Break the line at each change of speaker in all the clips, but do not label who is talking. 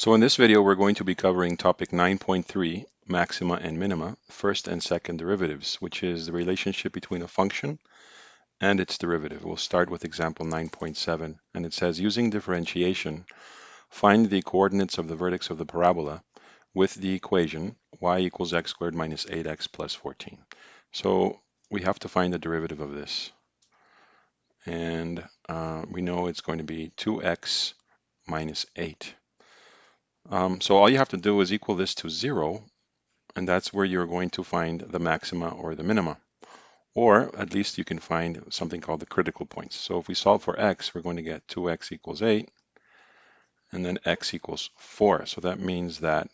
So in this video, we're going to be covering topic 9.3, maxima and minima, first and second derivatives, which is the relationship between a function and its derivative. We'll start with example 9.7, and it says, using differentiation, find the coordinates of the vertex of the parabola with the equation y equals x squared minus 8x plus 14. So we have to find the derivative of this. And we know it's going to be 2x minus 8. So all you have to do is equal this to 0, and that's where you're going to find the maxima or the minima. Or at least you can find something called the critical points. So if we solve for x, we're going to get 2x equals 8, and then x equals 4. So that means that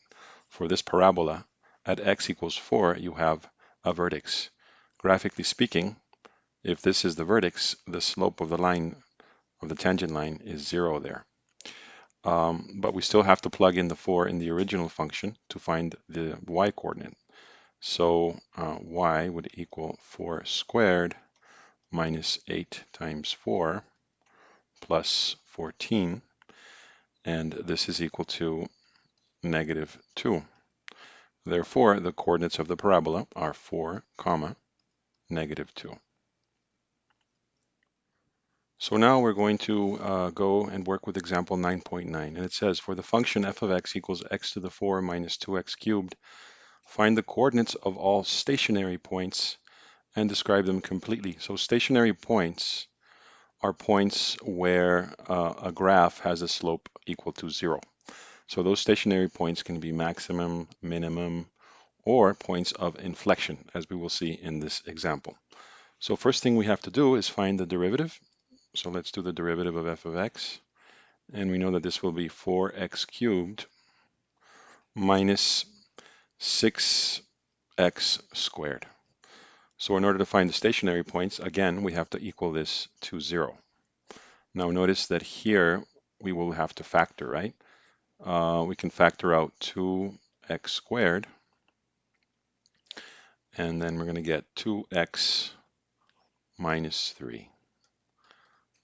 for this parabola, at x equals 4, you have a vertex. Graphically speaking, if this is the vertex, the slope of the line, of the tangent line, is 0 there. But we still have to plug in the 4 in the original function to find the y coordinate. So y would equal 4 squared minus 8 times 4 plus 14, and this is equal to negative 2. Therefore, the coordinates of the parabola are 4, negative 2. So now we're going to go and work with example 9.9, and it says, for the function f of x equals x to the 4 minus 2x cubed, find the coordinates of all stationary points and describe them completely. So stationary points are points where a graph has a slope equal to 0. So those stationary points can be maximum, minimum, or points of inflection, as we will see in this example. So first thing we have to do is find the derivative. So let's do the derivative of f of x. And we know that this will be 4x cubed minus 6x squared. So in order to find the stationary points, again, we have to equal this to 0. Now notice that here we will have to factor, right? We can factor out 2x squared, and then we're going to get 2x minus 3.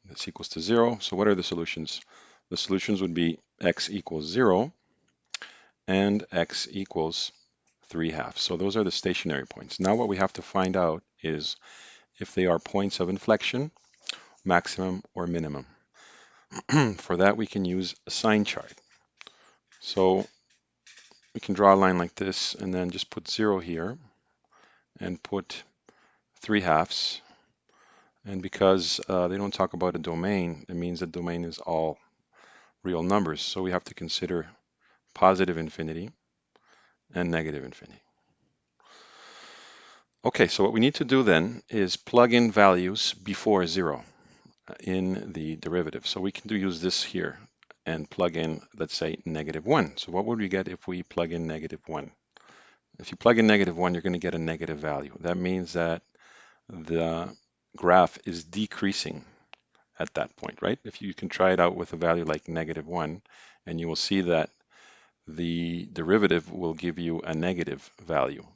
This equals to 0. So what are the solutions? The solutions would be x equals 0 and x equals 3/2. So those are the stationary points. Now what we have to find out is if they are points of inflection, maximum or minimum. For that, we can use a sign chart. So we can draw a line like this and then just put 0 here and put 3/2. And because they don't talk about a domain, it means the domain is all real numbers. So we have to consider positive infinity and negative infinity. Okay, so what we need to do then is plug in values before 0 in the derivative. So we can use this here and plug in, let's say, negative 1. So what would we get if we plug in negative 1? If you plug in negative 1, you're going to get a negative value. That means that the graph is decreasing at that point, right? If you can try it out with a value like negative 1, and you will see that the derivative will give you a negative value.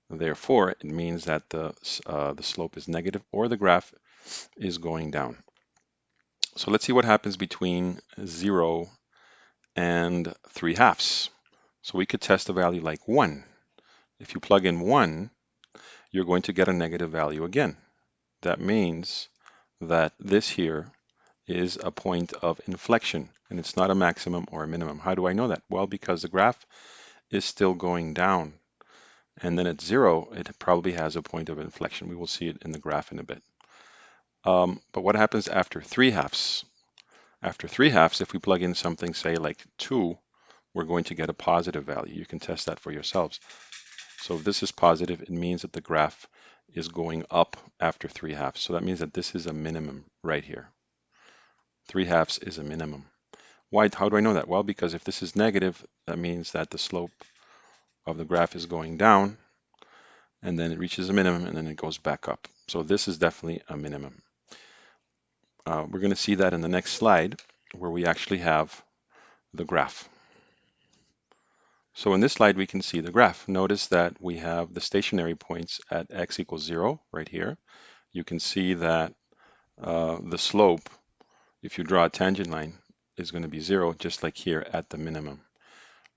Therefore, it means that the slope is negative or the graph is going down. So let's see what happens between 0 and 3/2. So we could test a value like 1. If you plug in 1, you're going to get a negative value again. That means that this here is a point of inflection, and it's not a maximum or a minimum. How do I know that? Well, because the graph is still going down. And then at 0, it probably has a point of inflection. We will see it in the graph in a bit. But what happens after 3/2? After 3/2, if we plug in something, say like 2, we're going to get a positive value. You can test that for yourselves. So if this is positive, it means that the graph is going up after 3/2. So that means that this is a minimum right here. 3/2 is a minimum. Why? How do I know that? Well, because if this is negative, that means that the slope of the graph is going down, and then it reaches a minimum, and then it goes back up. So this is definitely a minimum. We're going to see that in the next slide, where we actually have the graph. So in this slide, we can see the graph. Notice that we have the stationary points at x equals 0 right here. You can see that the slope, if you draw a tangent line, is going to be 0, just like here at the minimum.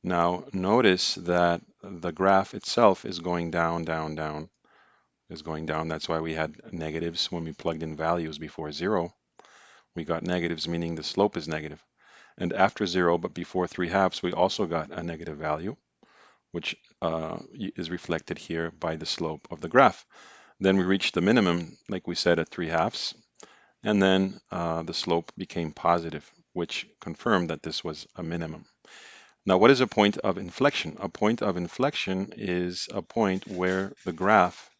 Now notice that the graph itself is going down, down, down, is going down. That's why we had negatives when we plugged in values before 0. We got negatives, meaning the slope is negative. And after 0, but before 3/2, we also got a negative value, which is reflected here by the slope of the graph. Then we reached the minimum, like we said, at 3/2, and then the slope became positive, which confirmed that this was a minimum. Now, what is a point of inflection? A point of inflection is a point where the graph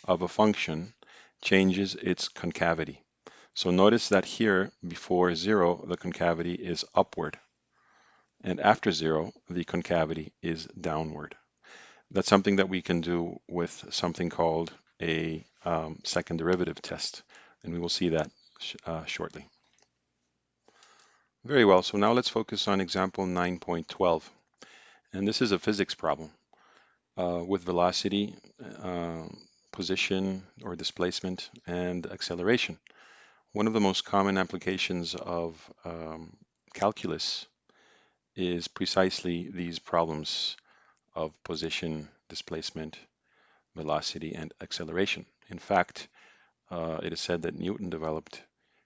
of a function changes its concavity. So notice that here, before 0, the concavity is upward, and after 0, the concavity is downward. That's something that we can do with something called a second derivative test, and we will see that shortly. Very well, so now let's focus on example 9.12. And this is a physics problem with velocity, position or displacement, and acceleration. One of the most common applications of calculus is precisely these problems of position, displacement, velocity, and acceleration. In fact, it is said that Newton developed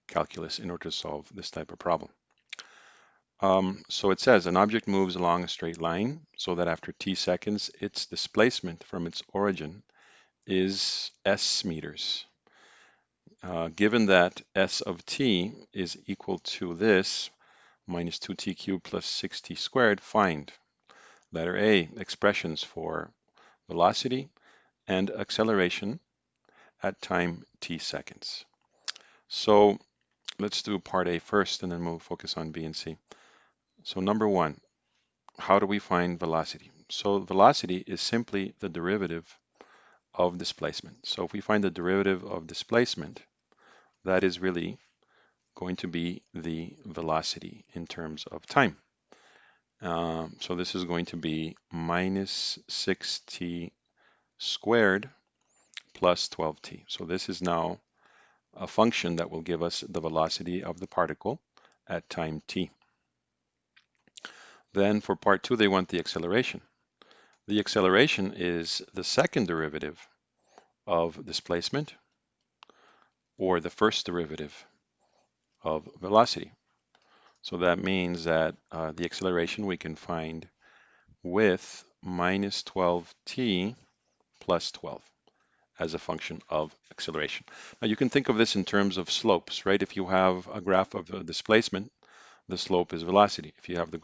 calculus in order to solve this type of problem. So it says an object moves along a straight line so that after t seconds, its displacement from its origin is s meters. Given that s of t is equal to this minus 2t cubed plus 6t squared, find letter A, expressions for velocity and acceleration at time t seconds. So let's do part A first, and then we'll focus on B and C. So number one, how do we find velocity? So velocity is simply the derivative of displacement. So if we find the derivative of displacement, that is really going to be the velocity in terms of time. So this is going to be minus 6t squared plus 12t. So this is now a function that will give us the velocity of the particle at time t. Then for part 2, they want the acceleration. The acceleration is the second derivative of displacement or the first derivative of velocity. So that means that the acceleration we can find with minus 12t plus 12 as a function of acceleration. Now you can think of this in terms of slopes, right? If you have a graph of the displacement, the slope is velocity. If you have the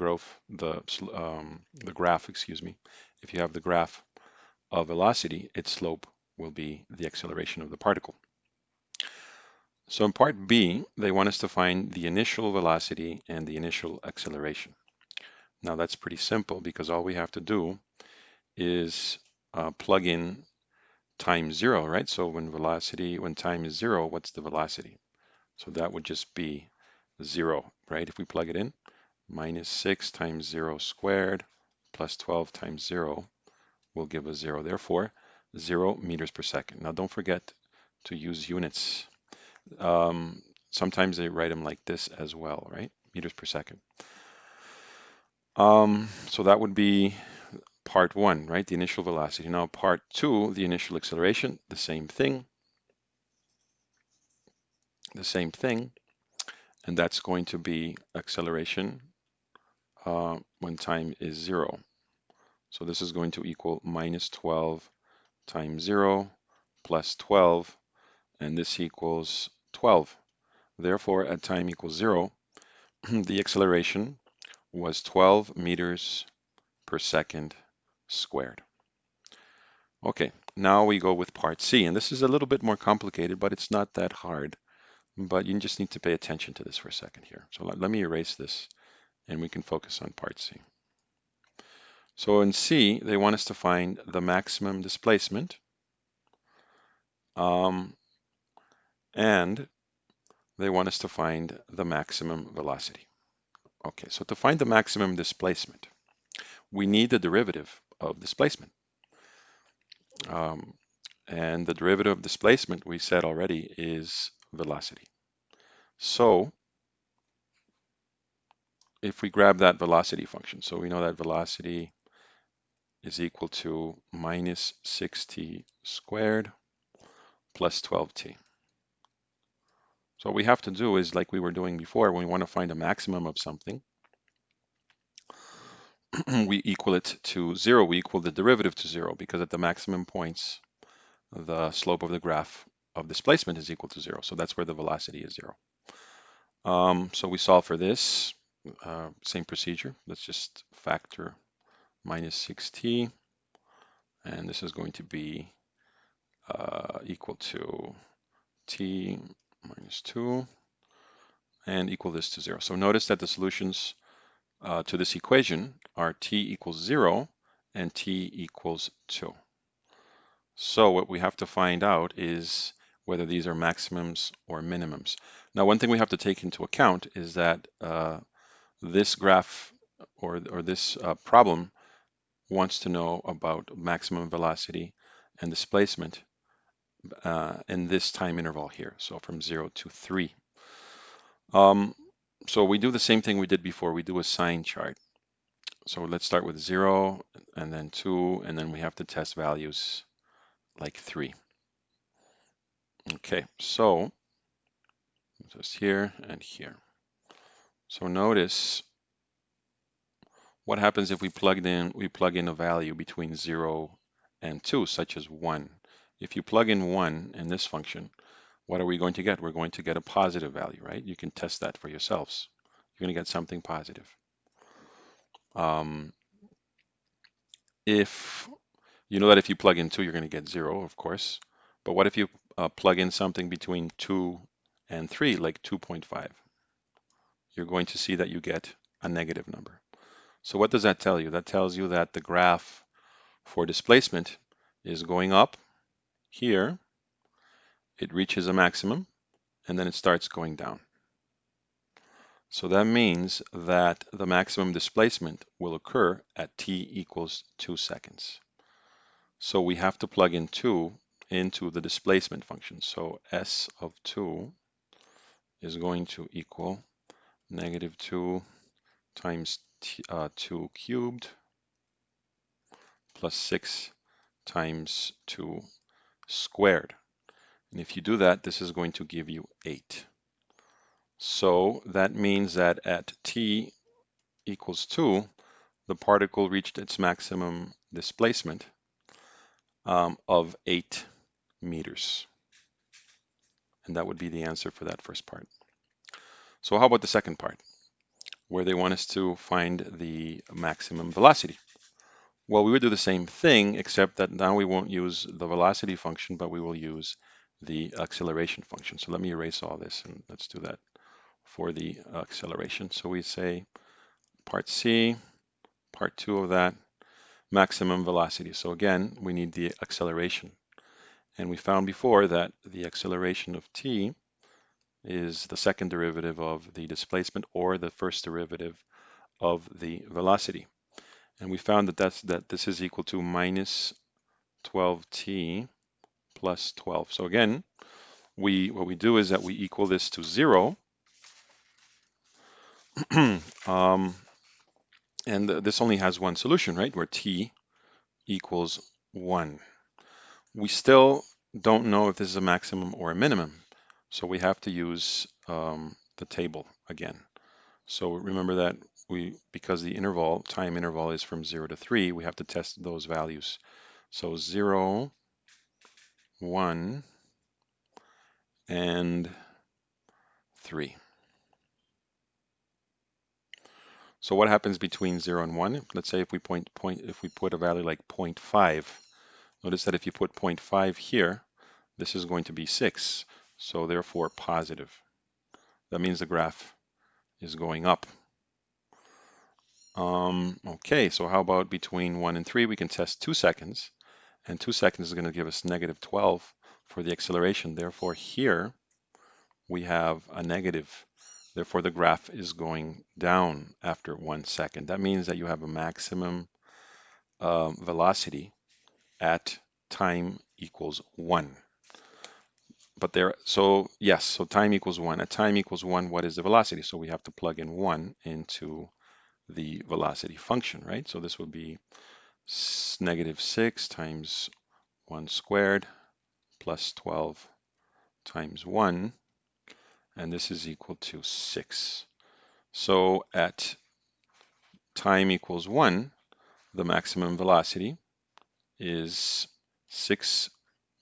graph, excuse me, if you have the graph of velocity, its slope will be the acceleration of the particle. So in part B, they want us to find the initial velocity and the initial acceleration. Now that's pretty simple because all we have to do is plug in time 0, right? So when time is 0, what's the velocity? So that would just be 0, right? If we plug it in, minus 6 times 0 squared plus 12 times 0 will give us 0. Therefore, 0 meters per second. Now don't forget to use units. Sometimes they write them like this as well, right? Meters per second. So that would be part 1, right? The initial velocity. Now part 2, the initial acceleration, the same thing. And that's going to be acceleration when time is 0. So this is going to equal minus 12 times 0 plus 12, and this equals 12. Therefore, at time equals 0, the acceleration was 12 meters per second squared. Okay, now we go with part C, and this is a little bit more complicated, but it's not that hard. But you just need to pay attention to this for a second here. So let me erase this, and we can focus on part C. So in C, they want us to find the maximum displacement, and they want us to find the maximum velocity. Okay, so to find the maximum displacement, we need the derivative of displacement. And the derivative of displacement, we said already, is velocity. So if we grab that velocity function, so we know that velocity is equal to minus 6t squared plus 12t. So what we have to do is like we were doing before, when we want to find a maximum of something, we equal it to 0. We equal the derivative to 0 because at the maximum points, the slope of the graph of displacement is equal to 0. So that's where the velocity is 0. So we solve for this, same procedure. Let's just factor minus 6t, and this is going to be equal to t minus 2, and equal this to 0. So notice that the solutions to this equation are t equals 0 and t equals 2. So what we have to find out is whether these are maximums or minimums. Now, one thing we have to take into account is that this graph or this problem wants to know about maximum velocity and displacement in this time interval here, so from 0 to 3. So we do the same thing we did before. We do a sign chart. So let's start with 0 and then 2, and then we have to test values like 3. Okay, so just here and here. So notice what happens if we plug in a value between 0 and 2, such as 1. If you plug in 1 in this function, what are we going to get? We're going to get a positive value, right? You can test that for yourselves. You're going to get something positive. If you know that if you plug in 2, you're going to get 0, of course. But what if you plug in something between 2 and 3, like 2.5? You're going to see that you get a negative number. So what does that tell you? That tells you that the graph for displacement is going up here. It reaches a maximum, and then it starts going down. So that means that the maximum displacement will occur at t equals 2 seconds. So we have to plug in 2 into the displacement function. So s of 2 is going to equal negative 2 times 2 cubed plus 6 times 2 squared. And if you do that, this is going to give you 8. So that means that at t equals 2, the particle reached its maximum displacement of 8 meters. And that would be the answer for that first part. So how about the second part, where they want us to find the maximum velocity? Well, we would do the same thing, except that now we won't use the velocity function, but we will use the acceleration function. So let me erase all this, and let's do that for the acceleration. So we say part C, part 2 of that, maximum velocity. So again, we need the acceleration. And we found before that the acceleration of t is the second derivative of the displacement or the first derivative of the velocity. And we found that this is equal to minus 12t plus 12. So again, what we do is that we equal this to 0. And this only has one solution, right? Where t equals 1. We still don't know if this is a maximum or a minimum. So we have to use the table again. So remember that because the time interval is from 0 to 3, we have to test those values. So 0, 1, and 3. So what happens between 0 and 1? Let's say if we put a value like 0.5, notice that if you put 0.5 here, this is going to be 6. So therefore positive. That means the graph is going up. Okay, so how about between 1 and 3? We can test 2 seconds, and 2 seconds is going to give us negative 12 for the acceleration. Therefore, here we have a negative. Therefore, the graph is going down after 1 second. That means that you have a maximum velocity at time equals 1. So time equals 1. At time equals 1, what is the velocity? So we have to plug in 1 into the velocity function, right? So this would be negative 6 times 1 squared plus 12 times 1, and this is equal to 6. So at time equals 1, the maximum velocity is 6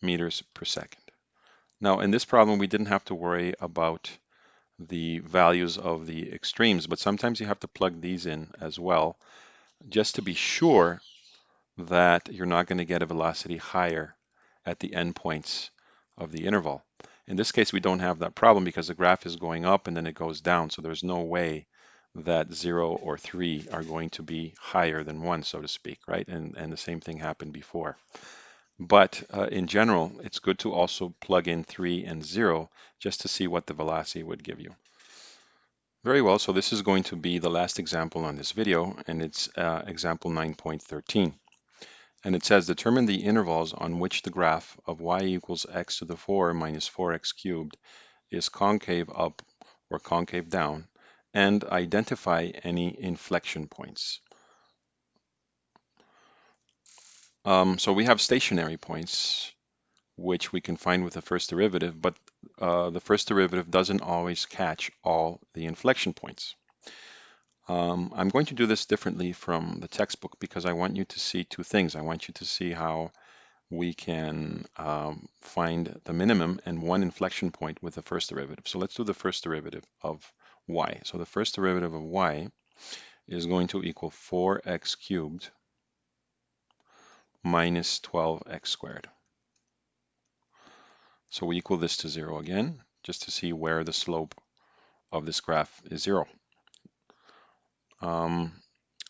meters per second. Now, in this problem, we didn't have to worry about the values of the extremes, but sometimes you have to plug these in as well, just to be sure that you're not going to get a velocity higher at the endpoints of the interval. In this case, we don't have that problem because the graph is going up and then it goes down, so there's no way that 0 or 3 are going to be higher than 1, so to speak, right? And the same thing happened before. But in general, it's good to also plug in 3 and 0 just to see what the velocity would give you. Very well, so this is going to be the last example on this video, and it's example 9.13. And it says determine the intervals on which the graph of y equals x to the 4 minus 4x cubed is concave up or concave down, and identify any inflection points. So we have stationary points, which we can find with the first derivative, but the first derivative doesn't always catch all the inflection points. I'm going to do this differently from the textbook because I want you to see two things. I want you to see how we can find the minimum and one inflection point with the first derivative. So let's do the first derivative of y. So the first derivative of y is going to equal 4x cubed minus 12x squared. So we equal this to 0 again, just to see where the slope of this graph is 0.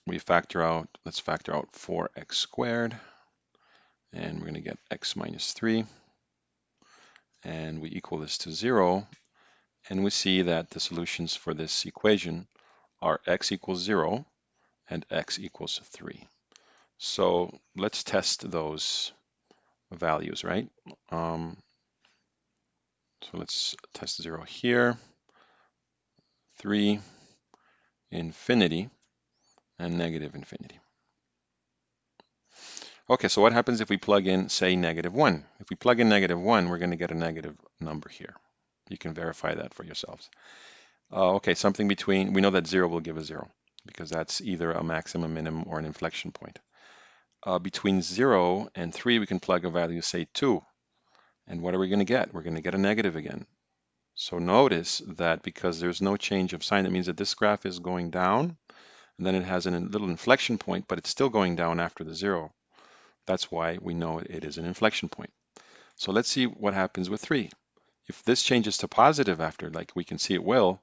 Let's factor out 4x squared, and we're going to get x minus 3, and we equal this to 0, and we see that the solutions for this equation are x equals 0 and x equals 3. So let's test those values, right? So let's test 0 here, 3, infinity, and negative infinity. Okay, so what happens if we plug in, say, -1? If we plug in -1, we're going to get a negative number here. You can verify that for yourselves. Okay, something between, we know that 0 will give a 0 because that's either a maximum, minimum, or an inflection point. Between 0 and 3, we can plug a value, say 2. And what are we going to get? We're going to get a negative again. So notice that because there's no change of sign, that means that this graph is going down, and then it has a little inflection point, but it's still going down after the 0. That's why we know it is an inflection point. So let's see what happens with 3. If this changes to positive after, like we can see it will,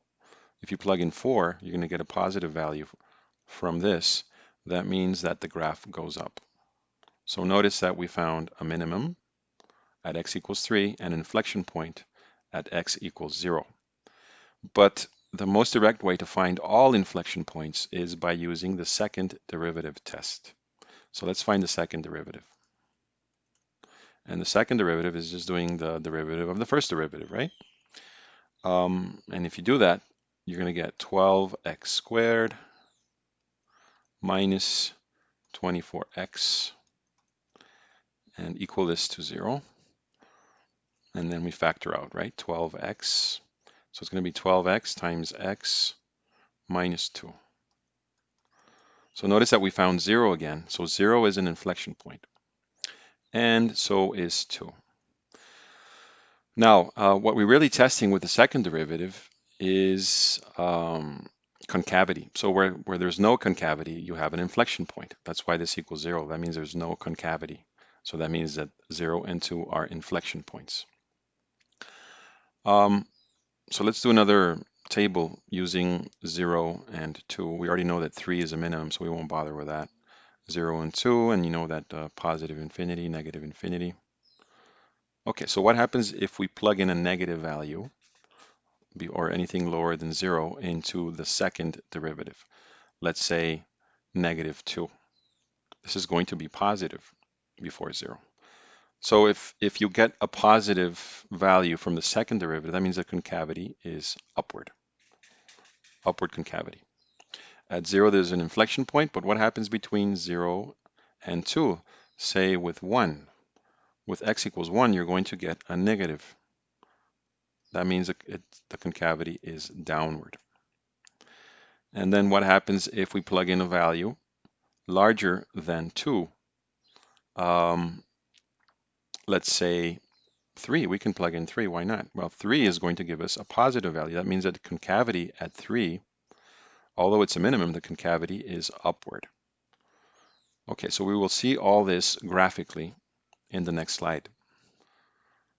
if you plug in 4, you're going to get a positive value from this. That means that the graph goes up. So notice that we found a minimum at x equals 3 and an inflection point at x equals 0. But the most direct way to find all inflection points is by using the second derivative test. So let's find the second derivative. And the second derivative is just doing the derivative of the first derivative, right? And if you do that, you're going to get 12x squared minus 24x and equal this to 0. And then we factor out, right? 12x. So it's going to be 12x times x minus 2. So notice that we found 0 again. So 0 is an inflection point. And so is 2. Now, what we're really testing with the second derivative is concavity. So where there's no concavity, you have an inflection point. That's why this equals 0. That means there's no concavity. So that means that 0 and 2 are inflection points. So let's do another table using 0 and 2. We already know that 3 is a minimum, so we won't bother with that. 0 and 2, and you know that positive infinity, negative infinity. Okay, so what happens if we plug in a negative value or anything lower than 0 into the second derivative? Let's say -2. This is going to be positive before 0. So if you get a positive value from the second derivative, that means the concavity is upward concavity. At 0, there's an inflection point, but what happens between 0 and 2? Say with 1. With x equals 1, you're going to get a negative. That means the concavity is downward. And then what happens if we plug in a value larger than 2? Let's say 3. We can plug in 3. Why not? Well, 3 is going to give us a positive value. That means that the concavity at 3, although it's a minimum, the concavity is upward. Okay, so we will see all this graphically in the next slide.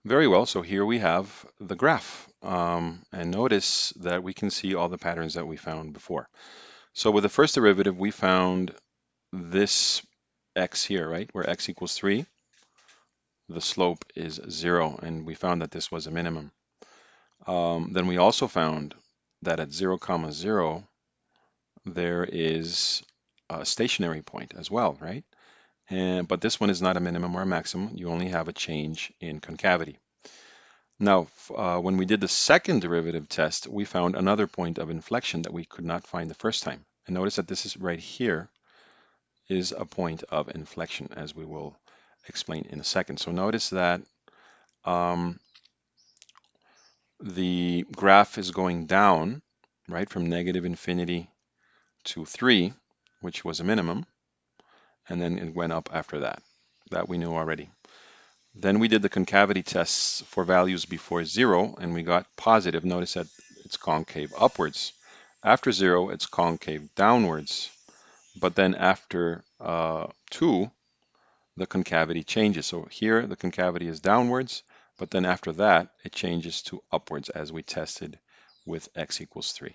Very well, so here we have the graph. And notice that we can see all the patterns that we found before. So with the first derivative, we found this x here, right, where x equals 3. The slope is 0, and we found that this was a minimum. Then we also found that at 0, 0, there is a stationary point as well, right? But this one is not a minimum or a maximum. You only have a change in concavity. Now, when we did the second derivative test, we found another point of inflection that we could not find the first time. And notice that this is right here is a point of inflection, as we will explain in a second. So notice that the graph is going down, right, from negative infinity to 3, which was a minimum, and then it went up after that. That we knew already. Then we did the concavity tests for values before 0, and we got positive. Notice that it's concave upwards. After 0, it's concave downwards. But then after 2, the concavity changes. So here, the concavity is downwards, but then after that, it changes to upwards as we tested with x equals 3.